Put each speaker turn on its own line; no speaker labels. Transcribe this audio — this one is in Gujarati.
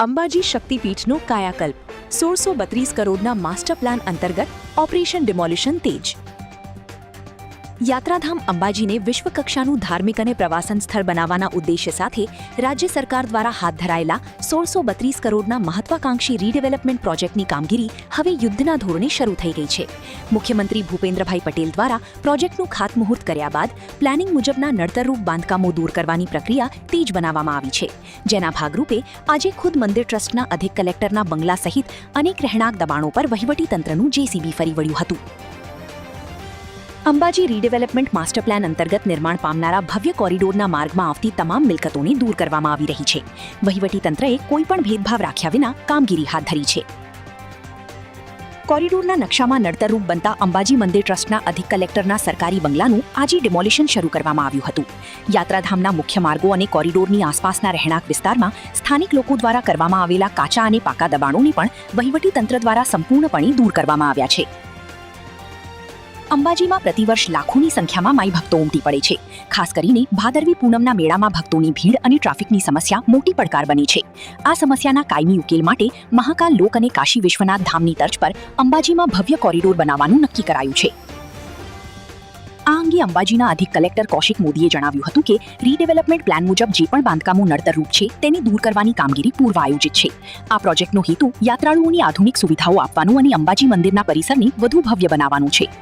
અંબાજી શક્તિપીઠનો કાયાકલ્પ 1632 કરોડના માસ્ટર પ્લાન અંતર્ગત ઓપરેશન ડિમોલિશન તેજ. યાત્રાધામ અંબાજીને વિશ્વકક્ષાનું ધાર્મિક અને પ્રવાસન સ્થળ બનાવવાના ઉદ્દેશ્ય સાથે રાજ્ય સરકાર દ્વારા હાથ ધરાયેલા 1632 કરોડના મહત્વાકાંક્ષી રીડેવલપમેન્ટ પ્રોજેક્ટની કામગીરી હવે યુદ્ધના ધોરણે શરૂ થઈ ગઈ છે. મુખ્યમંત્રી ભૂપેન્દ્રભાઈ પટેલ દ્વારા પ્રોજેક્ટનું ખાતમુહૂર્ત કર્યા બાદ પ્લાનિંગ મુજબના નડતરરૂપ બાંધકામો દૂર કરવાની પ્રક્રિયા તેજ બનાવવામાં આવી છે, જેના ભાગરૂપે આજે ખુદ મંદિર ટ્રસ્ટના અધિક કલેક્ટરના બંગલા સહિત અનેક રહેણાંક દબાણો પર વહીવટીતંત્રનું જેસીબી ફરી વળ્યું હતું. અંબાજી રીડેવલપમેન્ટ માસ્ટર પ્લાન અંતર્ગત નિર્માણ પામનારા ભવ્ય કોરિડોરના માર્ગમાં આવતી તમામ મિલકતોને દૂર કરવામાં આવી રહી છે. વહીવટીતંત્રએ કોઈપણ ભેદભાવ રાખ્યા વિના કામગીરી હાથ ધરી છે. કોરિડોરના નકશામાં નડતરરૂપ બનતા અંબાજી મંદિર ટ્રસ્ટના અધિક કલેક્ટરના સરકારી બંગલાનું આજે ડિમોલિશન શરૂ કરવામાં આવ્યું હતું. યાત્રાધામના મુખ્ય માર્ગો અને કોરિડોરની આસપાસના રહેણાંક વિસ્તારમાં સ્થાનિક લોકો દ્વારા કરવામાં આવેલા કાચા અને પાકા દબાણોને પણ વહીવટીતંત્ર દ્વારા સંપૂર્ણપણે દૂર કરવામાં આવ્યા છે. અંબાજીમાં પ્રતિવર્ષ લાખોની સંખ્યામાં માઈ ભક્તો ઉમટી પડે છે. ખાસ કરીને ભાદરવી પૂનમના મેળામાં ભક્તોની ભીડ અને ટ્રાફિકની સમસ્યા મોટી પડકાર બની છે. આ સમસ્યાના કાયમી ઉકેલ માટે મહાકાલ લોક અને કાશી વિશ્વનાથ ધામની તર્જ પર અંબાજીમાં ભવ્ય કોરિડોર બનાવવાનું નક્કી કરાયું છે. આ અંગે અંબાજીના અધિક કલેક્ટર કૌશિક મોદીએ જણાવ્યું હતું કે રીડેવલપમેન્ટ પ્લાન મુજબ જે પણ બાંધકામો નડતરરૂપ છે તેને દૂર કરવાની કામગીરી પૂર્વ આયોજિત છે. આ પ્રોજેક્ટનો હેતુ યાત્રાળુઓની આધુનિક સુવિધાઓ આપવાનું અને અંબાજી મંદિરના પરિસરને વધુ ભવ્ય બનાવવાનું છે.